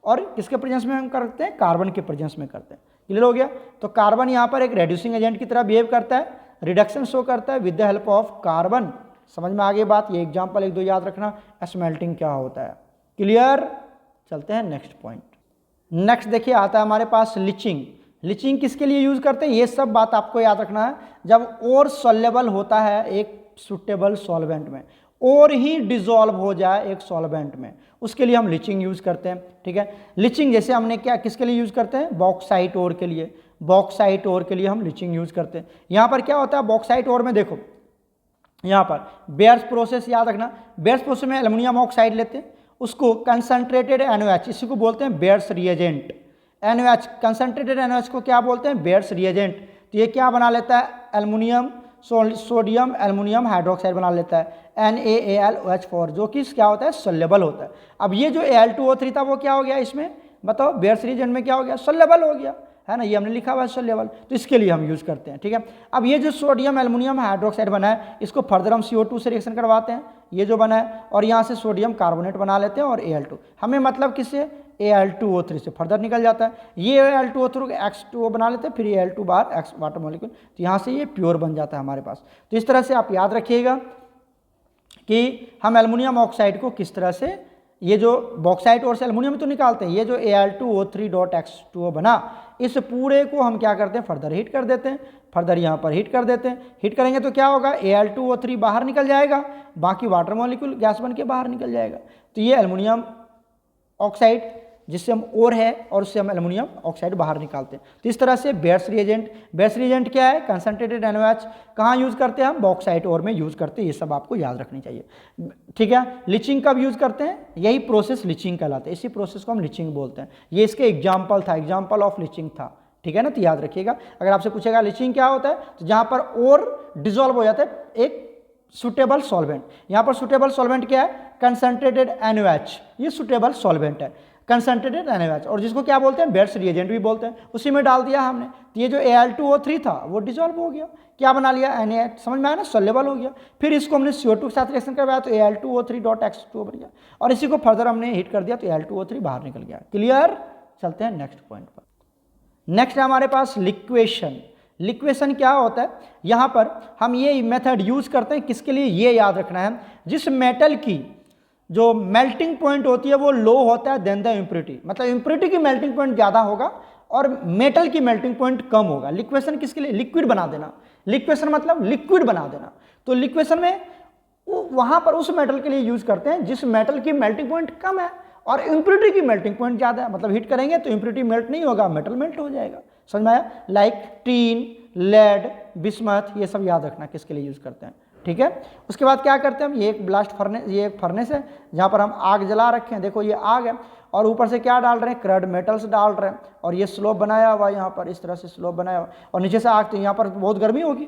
और किसके प्रेजेंस में हम करते हैं, कार्बन के प्रेजेंस में करते हैं। क्लियर हो गया। तो कार्बन यहाँ पर एक रेड्यूसिंग एजेंट की तरह बिहेव करता है, रिडक्शन शो करता है with the help of carbon. समझ में आ गई बात, ये एग्जाम्पल एक दो याद रखना, स्मेल्टिंग क्या होता है। क्लियर। चलते हैं नेक्स्ट पॉइंट। नेक्स्ट देखिए आता है हमारे पास लिचिंग। लिचिंग किसके लिए यूज करते हैं, ये सब बात आपको याद रखना है। जब और सॉल्युबल होता है एक सुटेबल सॉल्वेंट में, और ही डिजॉल्व हो जाए एक सॉल्वेंट में, उसके लिए हम लिचिंग यूज करते हैं। ठीक है, लिचिंग जैसे हमने क्या किसके लिए यूज करते हैं, बॉक्साइट ओर के लिए, बॉक्साइट ओर के लिए हम लिचिंग यूज करते हैं। यहाँ पर क्या होता है बॉक्साइट ओर में, देखो यहाँ पर बेयर्स प्रोसेस याद रखना, बेयर्स प्रोसेस में एल्युमिनियम ऑक्साइड लेते हैं, उसको कंसंट्रेटेड NaOH, इसी को बोलते हैं bears reagent. NaOH, concentrated NaOH को क्या बोलते हैं, बेयर्स रिएजेंट। तो ये क्या बना लेता है, एल्युमिनियम सोडियम एल्युमिनियम हाइड्रोक्साइड बना लेता है, NaAlOH4, जो कि क्या होता है, सोल्युबल होता है। अब ये जो Al2O3 था वो क्या हो गया इसमें, बताओ, बेयर्स रिएजेंट में क्या हो गया, सोल्युबल हो गया, है ना, ये हमने लिखा हुआ है सोल्युबल, तो इसके लिए हम यूज़ करते हैं। ठीक है, अब ये जो सोडियम एल्युमिनियम हाइड्रोक्साइड बना है, इसको फर्दर हम CO2 से रिएक्शन करवाते हैं, ये जो बना है, और यहाँ से सोडियम कार्बोनेट बना लेते हैं, और Al2, हमें मतलब किससे, Al2O3 से फर्दर निकल जाता है। ये Al2O3 X2O बना लेते हैं, फिर Al2 बाहर X वाटर मॉलिक्यूल, तो यहाँ से ये प्योर बन जाता है हमारे पास। तो इस तरह से आप याद रखिएगा कि हम एल्युमिनियम ऑक्साइड को किस तरह से, ये जो बॉक्साइट और से एल्युमिनियम तो निकालते हैं, ये जो Al2O3.X2O बना, इस पूरे को हम क्या करते हैं, फर्दर हीट कर देते हैं, फर्दर यहाँ पर हीट कर देते हैं। हीट करेंगे तो क्या होगा, Al2O3 बाहर निकल जाएगा, बाकी वाटर मॉलिक्यूल गैस बन के बाहर निकल जाएगा। तो ये एल्युमिनियम ऑक्साइड जिससे हम ओर है, और उससे हम एल्युमिनियम ऑक्साइड बाहर निकालते हैं। तो इस तरह से बेयर्स रिएजेंट क्या है, कंसंट्रेटेड NaOH, कहाँ यूज़ करते हैं हम, बॉक्साइट ओर में यूज़ करते हैं। ये सब आपको याद रखनी चाहिए। ठीक है, लिचिंग कब यूज़ करते हैं, यही प्रोसेस लिचिंग कहलाता है, इसी प्रोसेस को हम लिचिंग बोलते हैं। ये इसके एग्जाम्पल था, एग्जाम्पल ऑफ लिचिंग था। ठीक है ना, तो याद रखिएगा। अगर आपसे पूछेगा लिचिंग क्या होता है, तो जहाँ पर और डिजॉल्व हो जाता है एक सुटेबल सॉल्वेंट, यहाँ पर सुटेबल सॉल्वेंट क्या है, कंसंट्रेटेड NaOH, ये सुटेबल सॉल्वेंट है, कंसंट्रेटेड NaOH, और जिसको क्या बोलते हैं, बेयर्स रिएजेंट भी बोलते हैं, उसी में डाल दिया हमने। तो ये जो Al2O3 था वो डिजॉल्व हो गया, क्या बना लिया, NaOH, समझ में आया ना, सोल्युबल हो गया। फिर इसको हमने CO2 के साथ रिएक्शन करवाया तो Al2O3.X2O बन गया, और इसी को फर्दर हमने हीट कर दिया तो Al2O3 बाहर निकल गया। क्लियर। चलते हैं नेक्स्ट पॉइंट पर। नेक्स्ट है हमारे पास लिक्वेशन। लिक्वेशन क्या होता है, यहाँ पर हम ये मेथड यूज करते हैं, किसके लिए, ये याद रखना है, जिस मेटल की जो मेल्टिंग पॉइंट होती है वो लो होता है देन द इम्प्योरिटी, मतलब इम्प्योरिटी की मेल्टिंग पॉइंट ज़्यादा होगा और मेटल की मेल्टिंग पॉइंट कम होगा। लिक्वेशन किसके लिए, लिक्विड बना देना, लिक्वेशन मतलब लिक्विड बना देना। तो लिक्वेशन में वहाँ पर उस मेटल के लिए यूज करते हैं जिस मेटल की मेल्टिंग पॉइंट कम है और इम्प्योरिटी की मेल्टिंग पॉइंट ज़्यादा है, मतलब हीट करेंगे तो इम्प्योरिटी मेल्ट नहीं होगा, मेटल मेल्ट हो जाएगा। समझ में आया? लाइक टीन, लेड, बिस्मथ, ये सब याद रखना किसके लिए यूज़ करते हैं, ठीक है। उसके बाद क्या करते हैं हम, ये एक ब्लास्ट फर्नेस, ये एक फर्नेस है जहाँ पर हम आग जला रखे हैं, देखो ये आग है, और ऊपर से क्या डाल रहे हैं, क्रड मेटल्स डाल रहे हैं, और ये स्लोप बनाया हुआ यहाँ पर, इस तरह से स्लोप बनाया हुआ, और नीचे से आग, तो यहाँ पर बहुत गर्मी होगी,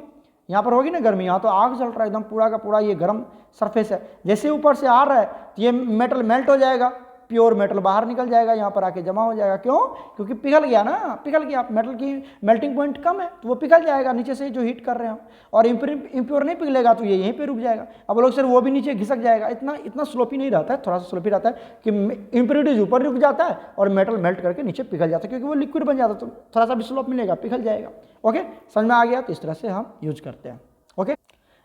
यहाँ पर होगी ना गर्मी, यहाँ तो आग जल रहा है एकदम पूरा का पूरा, ये गर्म सरफेस है, जैसे ऊपर से आ रहा है तो ये मेटल मेल्ट हो जाएगा, प्योर मेटल बाहर निकल जाएगा, यहाँ पर आके जमा हो जाएगा, क्यों? क्योंकि पिघल गया ना, पिघल गया, मेटल की मेल्टिंग पॉइंट कम है तो वो पिघल जाएगा नीचे से जो हीट कर रहे हैं हम, और इम्प्योर नहीं पिघलेगा तो ये यहीं पे रुक जाएगा। अब लोग सर वो भी नीचे घिसक जाएगा, इतना स्लोपी नहीं रहता है, थोड़ा सा स्लोपी रहता है कि इम्प्योरिटीज ऊपर रुक जाता है और मेटल मेल्ट करके नीचे पिघल जाता है, क्योंकि वो लिक्विड बन जाता है, तो थोड़ा सा भी स्लोप मिलेगा, पिघल जाएगा। ओके, समझ में आ गया? तो इस तरह से हम यूज करते हैं। ओके,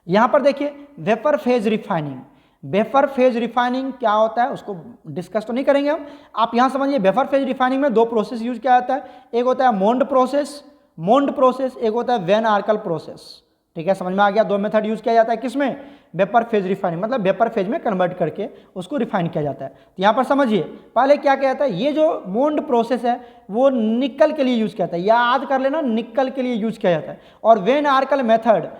यहाँ पर देखिए vapour phase refining. Vapour phase refining क्या होता है उसको डिस्कस तो नहीं करेंगे हम, आप यहाँ समझिए वेपर फेज रिफाइनिंग में दो प्रोसेस यूज किया जाता है, एक होता है मोंड प्रोसेस, एक होता है वैन आर्कल प्रोसेस, ठीक है, समझ में आ गया? दो मेथड यूज किया जाता है किसमें, वेपर फेज रिफाइनिंग, मतलब वेपर फेज में कन्वर्ट करके उसको रिफाइन किया जाता है। तो यहाँ पर समझिए पहले क्या किया जाता है, ये जो मोंड प्रोसेस है वो निकल के लिए यूज किया जाता है, याद कर लेना, निकल के लिए यूज किया जाता है। और वैन आर्कल मेथड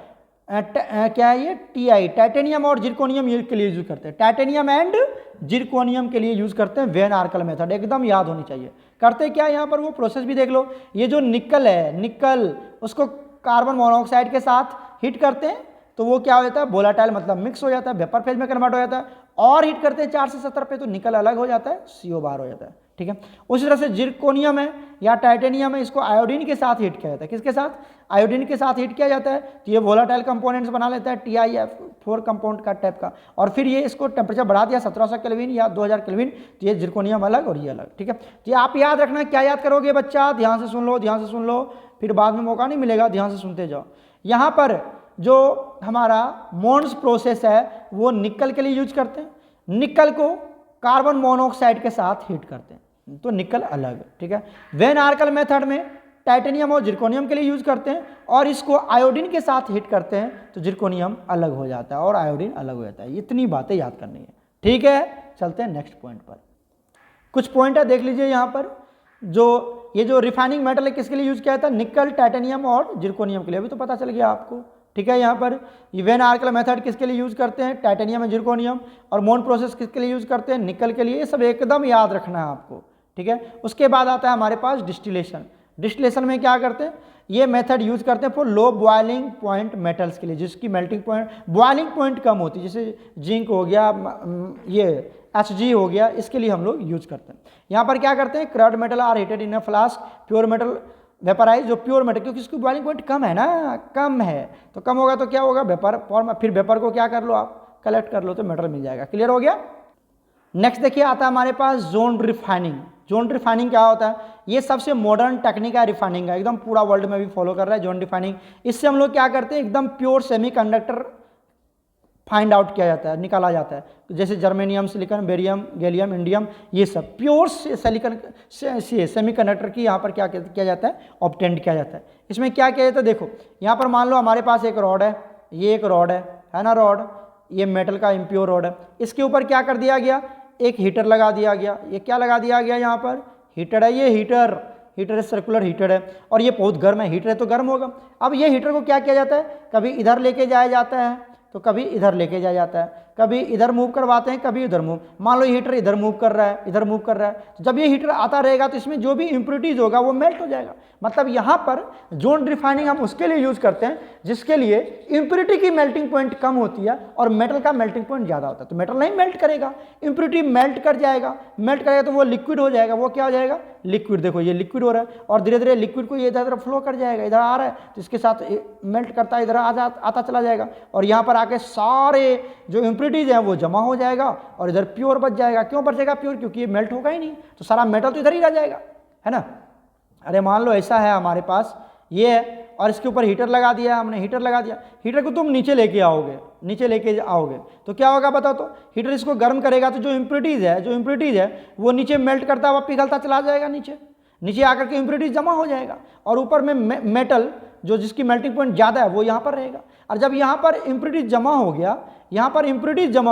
क्या है, ये TI, टाइटेनियम और जिरकोनियम के लिए यूज करते हैं, टाइटेनियम एंड जिरकोनियम के लिए यूज करते हैं वैन आर्कल मेथड, एकदम याद होनी चाहिए। करते क्या यहाँ पर, वो प्रोसेस भी देख लो, ये जो निकल है, निकल उसको कार्बन मोनोऑक्साइड के साथ हीट करते हैं तो वो क्या हो जाता है, वोलेटाइल, मतलब मिक्स हो जाता है, वेपर फेज में कन्वर्ट हो जाता है, और हीट करते हैं 4 से 70 पे तो निकल अलग हो जाता है, CO बाहर हो जाता है, ठीक है। उसी तरह से जिरकोनियम है या टाइटेनियम है, इसको आयोडीन के साथ हीट किया जाता है, किसके साथ, आयोडीन के साथ हीट किया जाता है, तो ये वोलेटाइल कंपोनेंट्स बना लेता है, TiF4 कंपाउंड का टाइप का, और फिर ये इसको टेम्परेचर बढ़ा दिया 1700 केल्विन या 2000 केल्विन, तो ये जिरकोनियम अलग और ये अलग, ठीक है। तो ये आप याद रखना, क्या याद करोगे बच्चा, ध्यान से सुन लो, ध्यान से सुन लो, फिर बाद में मौका नहीं मिलेगा, ध्यान से सुनते जाओ। यहाँ पर जो हमारा मोन्स प्रोसेस है वो निकल के लिए यूज करते हैं, निकल को कार्बन मोनोऑक्साइड के साथ हीट करते हैं तो निकल अलग, ठीक है। वैन आर्कल मेथड में टाइटेनियम और जिरकोनियम के लिए यूज करते हैं, और इसको आयोडीन के साथ हीट करते हैं तो जिरकोनियम अलग हो जाता है और आयोडीन अलग हो जाता है। इतनी बातें याद करनी है, ठीक है। चलते हैं नेक्स्ट पॉइंट पर, कुछ पॉइंट है देख लीजिए यहाँ पर, जो ये जो रिफाइनिंग मेटल है किसके लिए यूज किया था, निकल, टाइटेनियम और जिरकोनियम के लिए, अभी तो पता चल गया आपको, ठीक है। यहाँ पर ये वैन आर्कल मेथड किसके लिए यूज करते हैं, टाइटेनियम और जिरकोनियम, और मोन प्रोसेस किसके लिए यूज करते हैं, निकल के लिए, ये सब एकदम याद रखना है आपको, ठीक है। उसके बाद आता है हमारे पास डिस्टिलेशन। डिस्टिलेशन में क्या करते हैं, ये मेथड यूज करते हैं for low boiling point metals के लिए, जिसकी मेल्टिंग पॉइंट, बॉइलिंग पॉइंट कम होती है, जैसे जिंक हो गया, ये Hg हो गया, इसके लिए हम लोग यूज करते हैं। यहाँ पर क्या करते हैं, crude metal are heated in a flask, pure metal vaporise, जो प्योर मेटल, क्योंकि इसकी बॉइलिंग पॉइंट कम है ना, कम है, तो कम होगा तो क्या होगा, वेपर फॉर्म, फिर वेपर को क्या कर लो आप, कलेक्ट कर लो तो मेटल मिल जाएगा। क्लियर हो गया। नेक्स्ट देखिए आता है हमारे पास जोन रिफाइनिंग। जोन रिफाइनिंग क्या होता है, ये सबसे मॉडर्न टेक्निक है रिफाइनिंग का, एकदम पूरा वर्ल्ड में भी फॉलो कर रहा है जोन रिफाइनिंग। इससे हम लोग क्या करते हैं, एकदम प्योर सेमीकंडक्टर फाइंड आउट किया जाता है, निकाला जाता है, जैसे germanium, silicon, barium, gallium, indium, ये सब प्योर सेमीकंडक्टर की यहाँ पर क्या किया जाता है, ऑब्टेंड किया जाता है। इसमें क्या किया जाता है, देखो यहाँ पर मान लो हमारे पास एक रॉड है, ये एक रॉड है ना, रॉड, ये मेटल का इम्प्योर रॉड है, इसके ऊपर क्या कर दिया गया, एक हीटर लगा दिया गया। ये क्या लगा दिया गया, यहाँ पर हीटर है, ये हीटर है, सर्कुलर हीटर है, और ये बहुत गर्म है, हीटर है तो गर्म होगा। अब ये हीटर को क्या किया जाता है, कभी इधर लेके जाया जाता है तो कभी इधर लेके जाया जाता है, कभी इधर मूव करवाते हैं, कभी इधर मूव। मान लो हीटर इधर मूव कर रहा है, इधर मूव कर रहा है, तो जब ये हीटर आता रहेगा तो इसमें जो भी इम्प्योरिटीज होगा वो मेल्ट हो जाएगा। मतलब यहाँ पर जोन रिफाइनिंग हम उसके लिए यूज करते हैं जिसके लिए इम्प्योरिटी की मेल्टिंग पॉइंट कम होती है और मेटल का मेल्टिंग पॉइंट ज़्यादा होता है, तो मेटल नहीं मेल्ट करेगा, इम्प्योरिटी मेल्ट कर जाएगा, मेल्ट करेगा तो वो लिक्विड हो जाएगा। वो क्या हो जाएगा, लिक्विड। देखो ये लिक्विड हो रहा है और धीरे धीरे लिक्विड को ये इधर फ्लो कर जाएगा, इधर आ रहा है तो इसके साथ मेल्ट करता है, इधर आता चला जाएगा, और यहाँ पर आके सारे जो इम्प्योरिटीज हैं वो जमा हो जाएगा और इधर प्योर बच जाएगा। क्यों बचेगा प्योर, क्योंकि ये मेल्ट होगा ही नहीं, तो सारा मेटल तो इधर ही रह जाएगा, है ना। अरे मान लो ऐसा है हमारे पास ये है और इसके ऊपर हीटर लगा दिया हमने, हीटर लगा दिया, हीटर को तुम नीचे लेके आओगे तो क्या होगा बताओ, तो हीटर इसको गर्म करेगा तो जो इम्प्योरिटीज है वो नीचे मेल्ट करता हुआ पिघलता चला जाएगा, नीचे आकर के इम्प्योरिटीज जमा हो जाएगा, और ऊपर में मेटल जो जिसकी मेल्टिंग पॉइंट ज़्यादा है वो यहाँ पर रहेगा। और जब यहाँ पर इम्प्योरिटीज जमा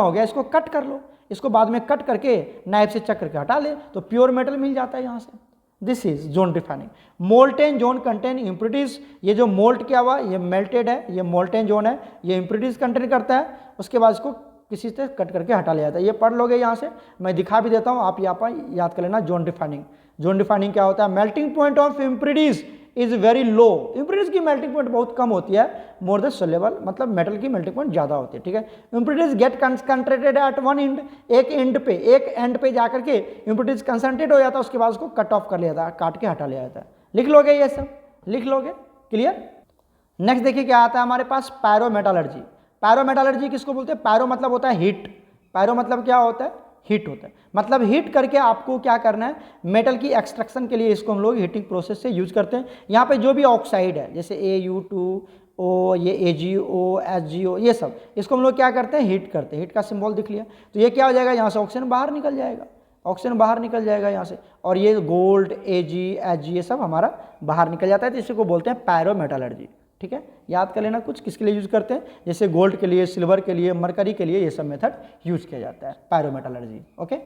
हो गया, इसको कट कर लो, इसको बाद में कट करके नाइफ से चक करके हटा ले तो प्योर मेटल मिल जाता है यहाँ से। This is zone defining. Molten zone contain impurities, ये जो मोल्ट क्या हुआ, ये मेल्टेड है, ये मोल्टेन जोन है, ये इम्प्योरिटीज कंटेन करता है, उसके बाद इसको किसी से कट करके हटा लिया जाता है। ये पढ़ लोगे यहाँ से, मैं दिखा भी देता हूँ, आप यहाँ पर याद कर लेना। जोन डिफाइनिंग, जोन डिफाइनिंग क्या होता है, melting point of impurities is very low, impurities की मेल्टिंग पॉइंट बहुत कम होती है, मोर द सोल्युबल, मतलब मेटल की मेल्टिंग पॉइंट ज्यादा होती है, ठीक है। Impurities get concentrated at one end, एक एंड पे जाकर के इम्प्योरिटीज कंसंट्रेट हो जाता है, उसके बाद उसको कट ऑफ कर लिया जाता है, काट के हटा लिया जाता है। लिख लोगे ये सब, लिख लोगे, क्लियर। नेक्स्ट देखिए क्या आता है हमारे पास, पायरोमेटालर्जी। पायरोमेटालर्जी किसको बोलते हैं, पायरो मतलब होता है हीट, पायरो मतलब क्या होता है, हीट होता है, मतलब हीट करके आपको क्या करना है, मेटल की एक्सट्रैक्शन के लिए इसको हम लोग हीटिंग प्रोसेस से यूज करते हैं। यहाँ पे जो भी ऑक्साइड है, जैसे AU2O, ये AgO, HgO, ये सब, इसको हम लोग क्या करते हैं, हीट करते हैं। हीट का सिंबल दिख लिया, तो ये क्या हो जाएगा, यहाँ से ऑक्सीजन बाहर निकल जाएगा, ऑक्सीजन बाहर निकल जाएगा यहाँ से, और ये गोल्ड, Ag, Hg, ये सब हमारा बाहर निकल जाता है, तो इसी को बोलते हैं पायरोमेटालर्जी, ठीक है। याद कर लेना कुछ किसके लिए यूज करते हैं, जैसे गोल्ड के लिए, सिल्वर के लिए, मरकरी के लिए, ये सब मेथड यूज किया जाता है, पायरोमेटालर्जी, ओके।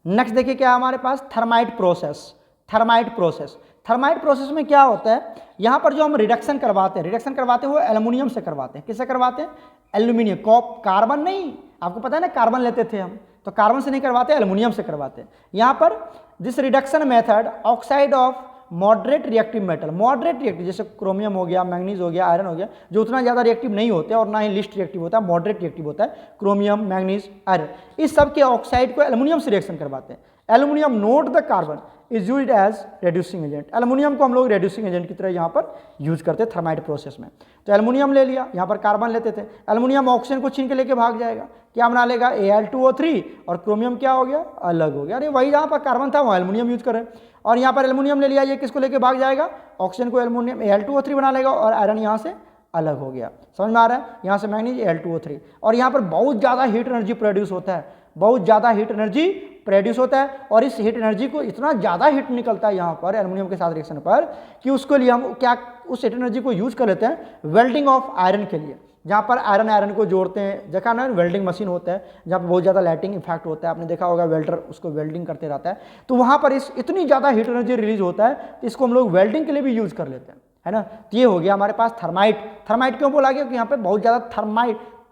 नेक्स्ट देखिए क्या हमारे पास, thermite process. Thermite process, thermite process में क्या होता है, यहाँ पर जो हम रिडक्शन करवाते हैं वो एल्युमिनियम से करवाते हैं। किससे करवाते हैं, एल्यूमिनियम, कार्बन नहीं, आपको पता है ना, कार्बन लेते थे हम, तो कार्बन से नहीं करवाते, एल्युमिनियम से करवाते हैं। यहाँ पर this reduction method oxide of moderate reactive metal, moderate reactive जैसे क्रोमियम हो गया, मैंगनीज हो गया, आयरन हो गया, जो उतना ज़्यादा रिएक्टिव नहीं होते और ना ही लिस्ट रिएक्टिव होता है, मॉडरेट रिएक्टिव होता है, क्रोमियम, मैंगनीज, आयरन, इस सब के ऑक्साइड को एल्युमिनियम से रिएक्शन करवाते हैं। Aluminium not the carbon is used as reducing agent, aluminium को हम लोग रेड्यूसिंग एजेंट की तरह यहाँ पर यूज करते हैं थर्माइट प्रोसेस में। तो एल्युमिनियम ले लिया, यहाँ पर कार्बन लेते थे, एल्युमिनियम ऑक्सीजन को छीन के लेके भाग जाएगा, क्या बना लेगा, Al2O3, और क्रोमियम क्या हो गया, अलग हो गया। अरे वही जहाँ पर कार्बन था वहाँ एल्युमिनियम यूज कर रहे हैं, और यहाँ पर एल्युमिनियम ले लिया, ये किसको लेके भाग जाएगा, ऑक्सीजन को, एल्युमिनियम Al2O3 बना लेगा, और आयरन यहाँ से अलग हो गया, समझ में आ रहा है, यहाँ से मैंगनीज Al2O3, और यहाँ पर बहुत ज़्यादा हीट एनर्जी प्रोड्यूस होता है, बहुत ज़्यादा हीट एनर्जी प्रोड्यूस होता है, और इस हीट एनर्जी को इतना ज़्यादा हीट निकलता है यहाँ पर एल्युमिनियम के साथ रिएक्शन पर, कि उसके लिए हम क्या उस हीट एनर्जी को यूज कर लेते हैं वेल्डिंग ऑफ आयरन के लिए, जहाँ पर आयरन को जोड़ते हैं, देखा ना, वेल्डिंग मशीन होता है जहाँ पर बहुत ज़्यादा लाइटिंग इफेक्ट होता है, आपने देखा होगा, वेल्डर उसको वेल्डिंग करते रहता है, तो वहाँ पर इतनी ज़्यादा हीट एनर्जी रिलीज होता है, तो इसको हम लोग वेल्डिंग के लिए भी यूज कर लेते हैं, है ना। तो ये हो गया हमारे पास थर्माइट। थर्माइट क्यों बोला गया, क्योंकि यहाँ पे बहुत ज़्यादा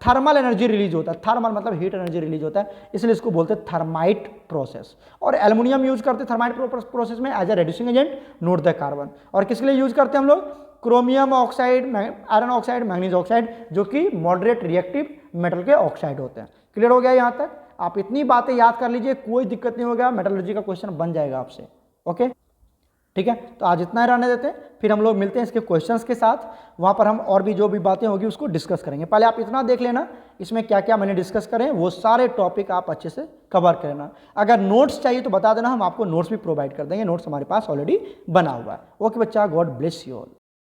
थर्मल एनर्जी रिलीज होता है, थर्मल मतलब हीट एनर्जी रिलीज होता है, इसलिए इसको बोलते हैं थर्माइट प्रोसेस। और एल्युमिनियम यूज करते हैं थर्माइट प्रोसेस में as a reducing agent, not the carbon. और किसके लिए यूज करते हैं हम लोग, chromium oxide, iron oxide, manganese oxide, जो कि मॉडरेट रिएक्टिव मेटल के ऑक्साइड होते हैं। क्लियर हो गया यहाँ तक, आप इतनी बातें याद कर लीजिए, कोई दिक्कत नहीं होगा, मेटलर्जी का क्वेश्चन बन जाएगा आपसे, ओके, ठीक है। तो आज इतना ही रहने देते हैं, फिर हम लोग मिलते हैं इसके क्वेश्चंस के साथ, वहाँ पर हम और भी जो भी बातें होगी उसको डिस्कस करेंगे। पहले आप इतना देख लेना, इसमें क्या क्या मैंने डिस्कस करें, वो सारे टॉपिक आप अच्छे से कवर करना। अगर नोट्स चाहिए तो बता देना, हम आपको नोट्स भी प्रोवाइड कर देंगे, नोट्स हमारे पास ऑलरेडी बना हुआ है। ओके बच्चा, गॉड ब्लेस यू ऑल।